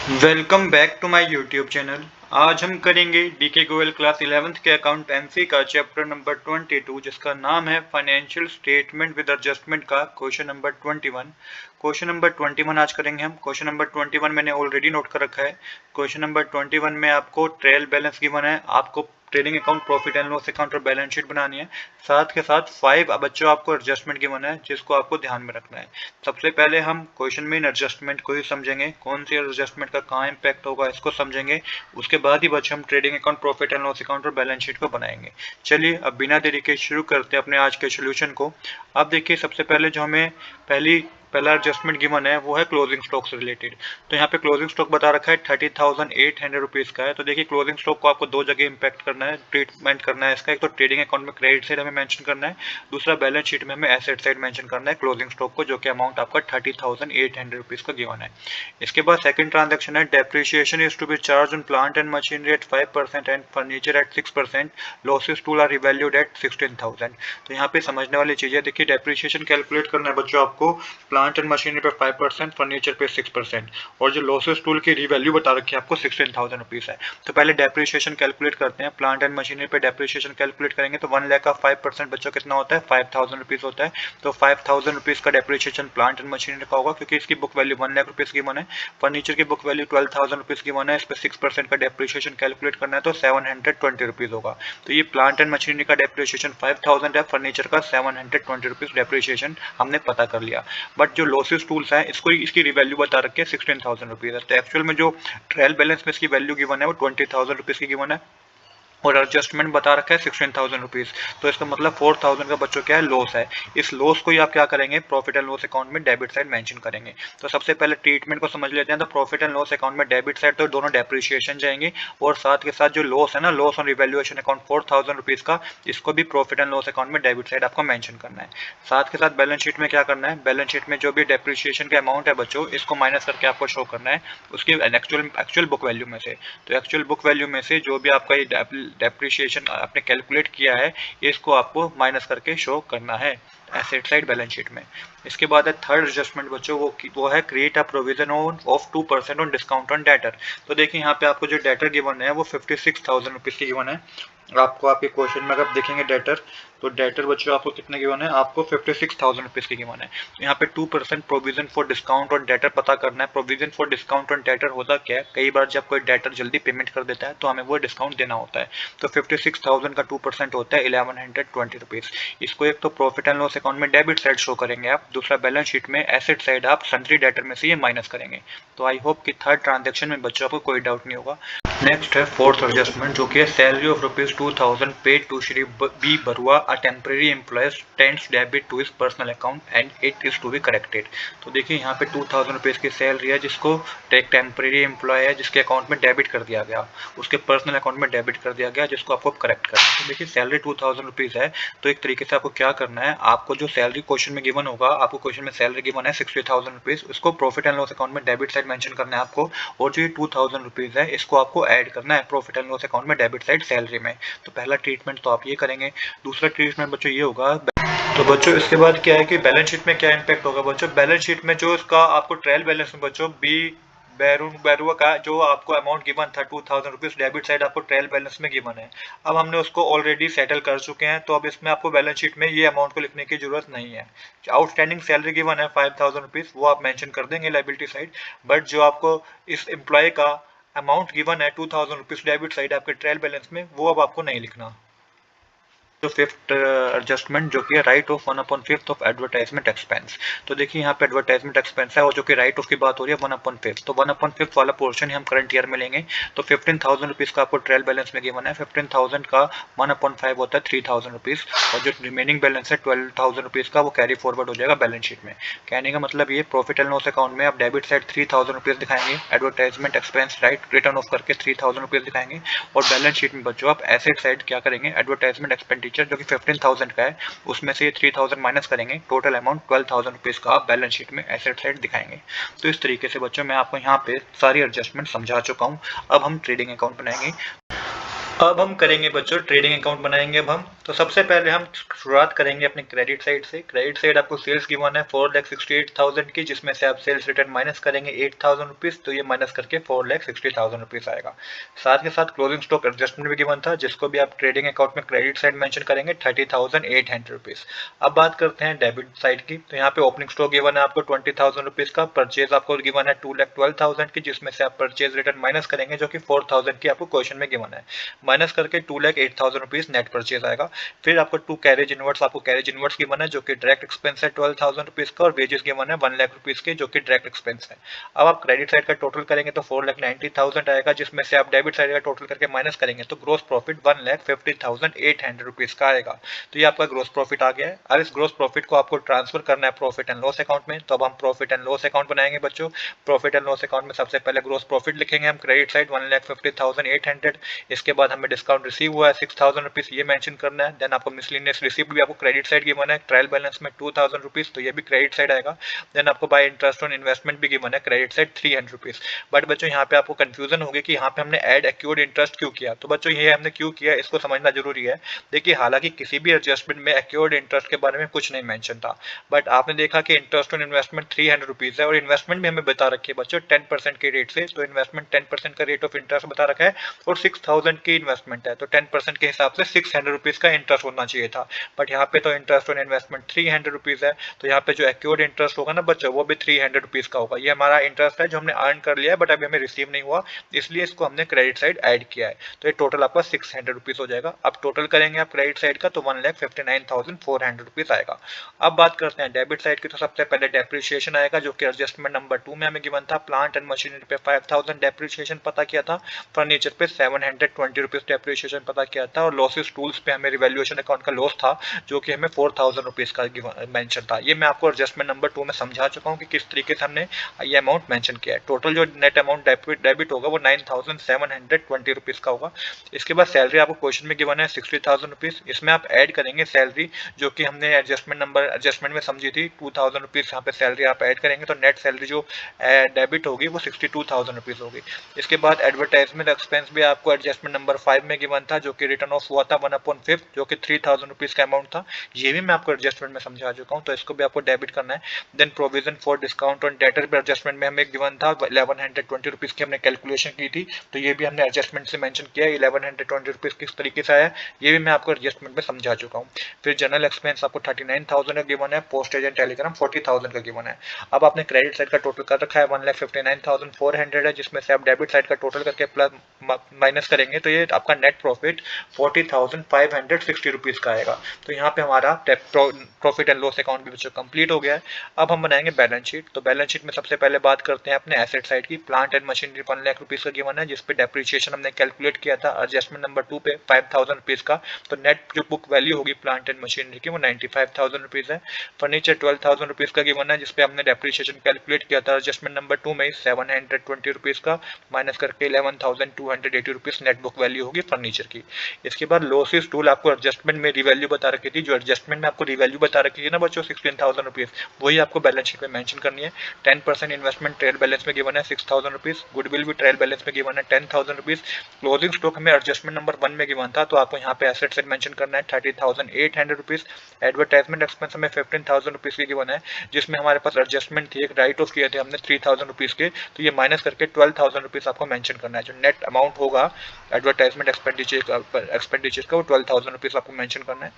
Welcome back to my YouTube channel. आज हम करेंगे डीके गोयल क्लास 11th के अकाउंटेंसी का चैप्टर नंबर 22 जिसका नाम है फाइनेंशियल स्टेटमेंट विद एडजस्टमेंट का क्वेश्चन नंबर 21। क्वेश्चन नंबर 21 आज करेंगे हम। क्वेश्चन नंबर 21 मैंने ऑलरेडी नोट कर रखा है। क्वेश्चन नंबर 21 में आपको ट्रायल बैलेंस गिवन है, आपको trading account, profit and loss account और बैलेंस शीट बनानी है। साथ के साथ 5 बच्चों आपको एडजस्टमेंट गिवन है जिसको आपको ध्यान में रखना है। सबसे पहले हम क्वेश्चन में इन एडजस्टमेंट को ही समझेंगे, कौन सी एडजस्टमेंट का कहाँ इम्पैक्ट होगा इसको समझेंगे। उसके बाद ही बच्चे हम trading account, profit and loss account और बैलेंस शीट को बनाएंगे। चलिए अब बिना देरी के शुरू करते हैं अपने आज के सोल्यूशन को। अब देखिए सबसे पहले जो हमें पहला एडजस्टमेंट गिवन है वो है क्लोजिंग स्टॉक से रिलेटेड। तो यहाँ पे क्लोजिंग स्टॉक बता रखा है 30,800 रुपीज का है। तो देखिए क्लोजिंग स्टॉक को आपको दो जगह इम्पैक्ट करना है, ट्रीटमेंट करना है इसका। एक तो ट्रेडिंग अकाउंट में क्रेडिट साइड हमें मेंशन करना है, दूसरा बैलेंस शीट में हमें एसेट साइड मेंशन करना है क्लोजिंग स्टॉक को, जो कि अमाउंट आपका 30,800 रुपीज का गिवन है। इसके बाद सेकंड ट्रांजेक्शन है depreciation is to be charge on plant and machinery at 5% and furniture at 6%, losses tool are revalued at 16,000। तो यहाँ पे समझने वाली चीज है, देखिए डेप्रिसिएशन कैलकुलेट करना है बच्चों आपको प्लांट एंड मशीनरी पे 5%, फर्नीचर पे 6%, और जो लॉसेस टूल की रिवैल्यू बता रखी है आपको 16,000 रुपीज है। तो पहले डेप्रिसिएशन कैलकुलेट करते हैं। प्लांट एंड मशीनरी पे डेप्रिसिएशन कैलकुलेट करेंगे तो 1 लाख का 5% बच्चों कितना होता है, 5,000 रुपीज होता है। तो 5,000 रुपीज का डेप्रिसिएशन प्लांट एंड मशीनरी का होगा, क्योंकि इसकी बुक वैल्यू 1 लाख रुपीज की वन है। फर्नीचर की बुक वैल्यू 12,000 रुपीज की वन है, इस पर 6% का डेप्रिसिएशन कैलकुलेट करना है तो 720 रुपीज होगा। तो ये प्लांट एंड मशीनरी का डेप्रिसिएशन 5,000 है, फर्नीचर का 720 रुपीज डेप्रिसिएशन हमने पता कर लिया। बट जो लॉसेस टूल्स है इसको इसकी रिवैल्यू बता रखी है 16,000 रुपीज है। तो एक्चुअल में जो ट्रायल बैलेंस में इसकी वैल्यू गिवन है वो 20,000 रुपीज की गिवन है, और एडजस्टमेंट बता रखा है 16,000 रुपीज। तो इसका मतलब 4,000 का बच्चों क्या है, लॉस है। इस लॉस को ही आप क्या करेंगे, प्रॉफिट एंड लॉस अकाउंट में डेबिट साइड मेंशन करेंगे। तो सबसे पहले ट्रीटमेंट को समझ लेते हैं। तो प्रॉफिट एंड लॉस अकाउंट में डेबिट साइड तो दोनों डेप्रिसिएशन जाएंगे, और साथ के साथ जो लॉस है ना, loss on revaluation account 4,000 rupees का, इसको भी प्रॉफिट एंड लॉस अकाउंट में डेबिट साइड आपको मेंशन करना है। साथ के साथ बैलेंस शीट में क्या करना है, बैलेंस शीट में जो भी डेप्रिसिएशन का अमाउंट है बच्चों, इसको माइनस करके आपको शो करना है उसकी एक्चुअल बुक वैल्यू में से। तो एक्चुअल बुक वैल्यू में से जो भी आपका डेप्रिसिएशन आपने कैलकुलेट किया है इसको आपको माइनस करके शो करना है एसेट साइड बैलेंस शीट में। इसके बाद है थर्ड एडजस्टमेंट बच्चों, वो है create a provision of 2% on discount on debtor. तो देखिए यहाँ पे आपको जो डेटर गिवन है वो 56,000 रुपीज की गिवन है। आपको आपके क्वेश्चन में अगर देखेंगे डेटर, तो डेटर बच्चों आपको कितने गिवन है, आपको 56,000 रुपीज की गिवन है। यहाँ पे 2% provision for discount on debtor पता करना है। Provision for discount on debtor होता क्या है, कई बार जब कोई डेटर जल्दी पेमेंट कर देता है तो हमें वो डिस्काउंट देना होता है। तो 56,000 का 2% होता है 1120 रुपीज। इसको एक तो प्रॉफिट एंड लॉस अकाउंट में डेबिट साइड शो करेंगे आप, दूसरा बैलेंस शीट में एसेट साइड आप सन्ड्री डेटर में से ये माइनस करेंगे। तो आई होप कि थर्ड ट्रांजेक्शन में बच्चों को कोई डाउट नहीं होगा। नेक्स्ट है फोर्थ एडजस्टमेंट, जो कि है salary of ₹2,000 paid to Shri B Barua a temporary employ tends debit to his personal account and it is to be corrected. तो देखिए यहाँ पे 2,000 रुपीज की सैलरी है जिसको एक टेम्परेरी एम्प्लॉय है जिसके अकाउंट में डेबिट कर दिया गया, उसके पर्सनल अकाउंट में डेबिट कर दिया गया, जिसको आपको करेक्ट करना है। तो देखिए सैलरी 2,000 रुपीज है, तो एक तरीके से आपको क्या करना है, आपको जो सैलरी क्वेश्चन में गिवन होगा, आपको क्वेश्चन में सैलरी गिवन है 60,000 रुपीज, उसको प्रॉफिट एंड लॉस अकाउंट में डेबिट साइड मेंशन करना है आपको, और जो ये 2,000 रुपीज है इसको आपको ऐड करना है प्रॉफिट एंड लॉस अकाउंट में डेबिट साइड सैलरी में। तो पहला ट्रीटमेंट तो आप ये करेंगे। दूसरा ट्रीटमेंट बच्चों ये होगा, तो बच्चों इसके बाद क्या है कि बैलेंस शीट में क्या इम्पैक्ट होगा बच्चों, बैलेंस शीट में जो इसका आपको ट्रायल बैलेंस में बच्चों बी बैरुआ का जो आपको अमाउंट गिवन था 2,000 रुपीज डेबिट साइड आपको ट्रायल बैलेंस में गिवन है। अब हमने उसको ऑलरेडी सेटल कर चुके हैं, तो अब इसमें आपको बैलेंस शीट में ये अमाउंट को लिखने की जरूरत नहीं है। आउटस्टैंडिंग सैलरी गिवन है 5,000 रुपीज, वो आप मेंशन कर देंगे लाइबिलिटी साइड। बट जो आपको इस एम्प्लॉय का अमाउंट गिवन है 2,000 रुपीज डेबिट साइड आपके ट्रायल बैलेंस में, वो अब आपको नहीं लिखना। जो फिफ्थ एडजस्टमेंट जो कि right of 1/5 of advertisement expense. तो देखिए यहाँ पे एडवर्टाइजमेंट एक्सपेंस है और जो कि राइट ऑफ की बात हो रही है 1/5, तो 1/5 वाला पोर्शन ही हम करंट ईयर में लेंगे। तो 15,000 रुपीज का आपको ट्रायल बैलेंस में गिवन है, 15,000 का 1/5 होता है 3,000 रुपीज, और जो रिमेनिंग बैलेंस है 12,000 रुपीज का वो कैरी फॉरवर्ड हो जाएगा बैलेंस शीट में। कहने का मतलब ये प्रॉफिट एंड लॉस अकाउंट में आप डेबिट साइड 3,000 रुपीज दिखाएंगे, advertisement expense right return of करके 3,000 रुपीज दिखाएंगे, और बैलेंस शीट में बच्चों आप एसेट साइड क्या करेंगे, एडवर्टाइजमेंट एक्सपेंडिचर जो कि 15,000 का है उसमें से ये 3,000 माइनस करेंगे, टोटल अमाउंट 12,000 रुपीज का आप बैलेंस शीट में एसेट साइड दिखाएंगे। तो इस तरीके से बच्चों मैं आपको यहाँ पे सारी एडजस्टमेंट समझा चुका हूँ। अब हम ट्रेडिंग अकाउंट बनाएंगे। अब हम करेंगे बच्चों ट्रेडिंग अकाउंट बनाएंगे। अब हम तो सबसे पहले हम शुरुआत करेंगे अपने क्रेडिट साइड से। क्रेडिट साइड आपको सेल्स गिवन है 4,68,000 की, जिसमें से आप सेल्स रिटर्न माइनस करेंगे 8,000 रुपीज, तो ये माइनस करके 4,60,000 रुपीज आएगा। साथ के साथ क्लोजिंग स्टॉक एडजस्टमेंट भी गिवन था, जिसको भी आप ट्रेडिंग अकाउंट में क्रेडिट साइड मेंशन करेंगे 30,800 रुपीज। अब बात करते हैं डेबिट साइड की। तो यहाँ पे ओपनिंग स्टॉक गिवन है आपको 20,000 रुपीज का, परचेज आपको गिवन है 2,12,000 की, जिसमें से आप परचेज रिटर्न माइनस करेंगे जो कि 4,000 की आपको क्वेश्चन में गिवन है, माइनस करके 2,08,000 रुपीज नेट परचेज आएगा। फिर आपको टू कैरेज इनवर्ट्स, आपको कैरेज इनवर्ट्स गिवन है जो कि डायरेक्ट एक्सपेंस है 12,000 रुपीज का, और वेजेस गिवन है 1 लाख रुपीज के जो कि डायरेक्ट एक्सपेंस है। अब आप क्रेडिट साइड का टोटल करेंगे तो 4,90,000 आएगा, जिसमें से आप डेबिट साइड का टोटल करके माइनस करेंगे तो ग्रोस प्रॉफिट 1,50,800 रुपीज का आएगा। तो ये आपका ग्रोस प्रॉफिट आ गया है। अब इस ग्रोस प्रॉफिट को आपको ट्रांसफर करना है प्रॉफिट एंड लॉस अकाउंट में। तो अब हम प्रॉफिट एंड लॉस अकाउंट बनाएंगे बच्चों। प्रॉफिट एंड लॉस अकाउंट में सबसे पहले ग्रोस प्रॉफिट लिखेंगे हम क्रेडिट साइड 1,50,800। इसके बाद हमें डिस्काउंट रिसीव हुआ है 6,000 रुपीज, ये मेंशन करना है। देन आपको मिसलेनियस रिसिप्ट भी आपको क्रेडिट साइड गिवन है, ट्रायल बैलेंस में 2,000 रुपीज, तो ये भी क्रेडिट साइड आएगा। देन आपको बाय इंटरेस्ट ऑन इन्वेस्टमेंट भी गिवन है क्रेडिट साइड 300 रुपीज। बट बच्चों यहाँ पे आपको कंफ्यूजन होगी कि यहाँ पे हमने ऐड एक्यूर्ड इंटरेस्ट क्यों किया। तो बच्चों ये हमने क्यों किया, इसको समझना जरूरी है। देखिए, हालांकि किसी भी एडजस्टमेंट में एक्यूर्ड इंटरेस्ट के बारे में कुछ नहीं मेंशन था, बट आपने देखा कि इंटरेस्ट ऑन इन्वेस्टमेंट 300 रुपीज है, और इन्वेस्टमेंट भी हमें बता रखी है बच्चों 10% के रेट से। तो इन्वेस्टमेंट 10% का रेट ऑफ इंटरेस्ट बता रखा है, और 6,000 की इन्वेस्टमेंट है, तो 10% के हिसाब से 600 रुपीज का इंटरेस्ट होना चाहिए था। बट यहाँ पे तो इंटरेस्ट ऑन इन्वेस्टमेंट 300 रुपीज है, तो यहाँ पे जो एक्योर्ड इंटरेस्ट होगा ना बच्चों, वो भी 300 रुपीज का होगा। ये हमारा इंटरेस्ट है जो हमने अर्न कर लिया है, बट अभी हमें रिसीव नहीं हुआ, इसलिए इसको हमने क्रेडिट साइड ऐड किया है। तो ये टोटल आपका 600 रुपीज हो जाएगा। अब टोटल करेंगे आप क्रेडिट साइड का तो 1,59,400 रुपीज आएगा। अब बात करते हैं डेबिट साइड की। तो सबसे पहले डेप्रिसिएशन आएगा जो कि एडजस्टमेंट नंबर 2 में हमें गिवन था। प्लांट एंड मशीनरी पे 5,000 डेप्रिसिएशन पता किया था, फर्नीचर पे 720 रुपीज डेप्रिसिएशन पता किया था, और लॉसेस टूल्स पे हमें रिवैल्यूएशन अकाउंट का लॉस था जो कि हमें 4,000 रुपीज का मेंशन था। ये मैं आपको एडजस्टमेंट नंबर 2 में समझा चुका हूँ कि किस तरीके से हमने ये अमाउंट मेंशन किया है। टोटल जो नेट अमाउंट डेबिट होगा वो 9,720 रुपीज का होगा। इसके बाद सैलरी आपको क्वेश्चन में गिवन है 60,000 रुपीज। इसमें आप ऐड करेंगे सैलरी जो कि हमने एडजस्टमेंट में समझी थी 2,000 रुपीज। यहाँ पे सैलरी आप ऐड करेंगे तो नेट सैलरी जो डेबिट होगी वो 62,000 रुपीज होगी। इसके बाद एडवर्टाइजमेंट एक्सपेंस भी आपको एडजस्टमेंट नंबर 5 में गिवन था जो कि रिटर्न ऑफ हुआ था 1/5 जो कि 3,000 रुपीज का अमाउंट था। ये भी मैं आपको एडजस्टमेंट में समझा चुका हूँ, तो इसको भी आपको डेबिट करना है। Then provision for discount on debtor पे एडजस्टमेंट में हमें गिवन था 1,120 रुपीज की हमने कैलकुलेशन की थी, तो ये भी हमने एडजस्टमेंट से मेंशन किया है। 1,120 रुपीज किस तरीके से आया ये भी मैं आपको एडजस्टमेंट में समझा चुका हूँ। फिर जनरल एक्सपेंस आपको 39,000 का गिवन है, पोस्टेज एंड टेलीग्राम 40,000 का गिवन है। अब आपने क्रेडिट साइड का टोटल कर रखा है 1,59,400 है, जिसमें से आप डेबिट साइड का टोटल करके प्लस माइनस करेंगे तो ये आपका नेट प्रॉफिट 40,560 रुपीज का आएगा। तो यहाँ पे हमारा प्रॉफिट एंड लॉस अकाउंट भी बच्चों कंप्लीट हो गया है। अब हम बनाएंगे बैलेंस शीट। तो बैलेंस शीट में सबसे पहले बात करते हैं अपने एसेट साइड की। Plant and machinery 1 lakh rupees का गिवन है, जिसपे डेप्रिसिएशन हमने कैलकुलेट किया था एडजस्टमेंट नंबर 2 पे 5,000 रुपीज का। तो नेट जो बुक वैल्यू होगी प्लांट एंड मशीनरी की वो 95,000 रुपीज है। फर्नीचर 12,000 रुपीज का गिवन है, जिसपे हमने डेप्रिसिएशन कैलकुलेट किया था एडजस्टमेंट नंबर 2 में 720 रुपीज का, माइनस करके 11,280 रुपीज नेट बुक वैल्यू होगी फर्नीचर की। इसके बाद लॉसेस टूल आपको एडजस्टमेंट में रिवैल्यू बता रखी थी, जो एडजस्टमेंट में आपको रिवैल्यू बता रखी है ना बच्चों 16,000 रुपीज, वही आपको बैलेंस शीट में मेंशन करनी है। 10% इन्वेस्टमेंट ट्रायल बैलेंस में गिवन है 6,000 रुपीज, गुडविल भी ट्रायल बैलेंस में गिवन है 10,000 रुपीज। क्लोजिंग स्टॉक हमें एडजस्टमेंट नंबर 1 में गिवन था, तो आपको यहाँ पे एसेट साइड मेंशन करना है 30,800 रुपीज। एडवर्टाइजमेंट एक्सपेंस हमें 15,000 रुपीज की गिवन है, जिसमें हमारे पास एडजस्टमेंट थी, एक राइट ऑफ किए थे हमने 3,000 रुपीज के, तो ये माइनस करके 12,000 रुपीज आपको मेंशन करना है। जो नेट अमाउंट होगा एडवर्टाइजमेंट एक्सपेंडिचर का वो 12,000 रुपीज आपको मेंशन करना है।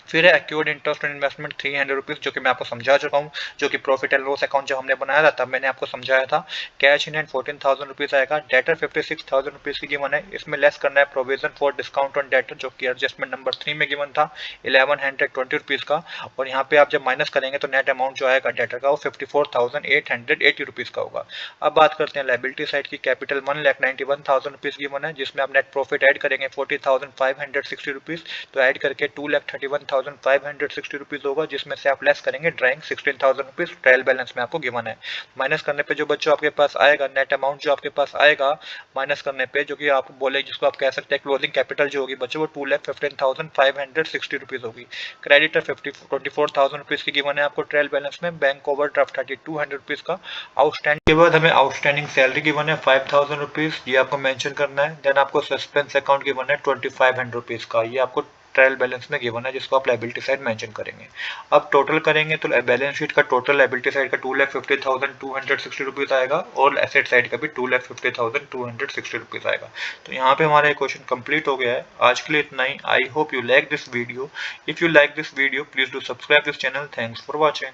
फिर है एक्योर्ड इंटरेस्ट ऑन इन्वेस्टमेंट 300 रुपीज, जो कि मैं आपको समझा चुका हूँ, जो कि प्रॉफिट एंड लॉस अकाउंट जब हमने बनाया था तब मैंने आपको समझाया था। कैश इन हैंड 14,000 रुपीज आएगा। डेटर 56,000 रुपीज की गिवन है, इसमें लेस करना है provision for discount on debtor जो कि एडजस्टमेंट नंबर 3 में गिवन था 1,120 रुपीज का, और यहाँ पे आप जब माइनस करेंगे तो नेट अमाउंट जो आएगा डेटर का वो 54,880 रुपीज का होगा। अब बात करते हैं लाइबिलिटी साइड की। कैपिटल 1,91,000 रुपीज गिवन है, जिसमें आप नेट प्रॉफिट ऐड करेंगे 40,560 रुपीज, तो ऐड करके 2,31,560 रुपीज होगा, जिसमें से आप लेस करेंगे ड्राइंग 16,000 रुपीज ट्रायल बैलेंस में आपको गिवन है। माइनस करने पे जो बच्चों आपके पास आएगा नेट अमाउंट जो आपके पास आएगा माइनस करने पे, जो कि आप बोले जिसको आप कह सकते हैं क्लोजिंग कैपिटल जो होगी बच्चों वो 2,15,560 रुपीज होगी। क्रेडिटर 24,000 रुपीज की गिवन है आपको ट्रायल बैलेंस में। बैंक ओवरड्राफ्ट 3,200 रुपीज का। आउटस्टैंडिंग के बाद हमें आउटस्टैंडिंग सैलरी गिवन है 5,000 रुपीज, ये आपको मेंशन करना है। देन आपको सस्पेंस अकाउंट गिवन है 2,500 रुपीज का, ये आपको ट्रायल बैलेंस में गिवन है, जिसको आप लायबिलिटी साइड मेंशन करेंगे। अब टोटल करेंगे तो बैलेंस शीट का टोटल लायबिलिटी साइड का 2,50,260 रुपीज़ आएगा और एसेट साइड का भी 2,50,260 रुपीज़ आएगा। तो यहाँ पे हमारा क्वेश्चन कंप्लीट हो गया है। आज के लिए इतना ही। I hope you like this video. If you like this video, please do subscribe this channel. Thanks for watching.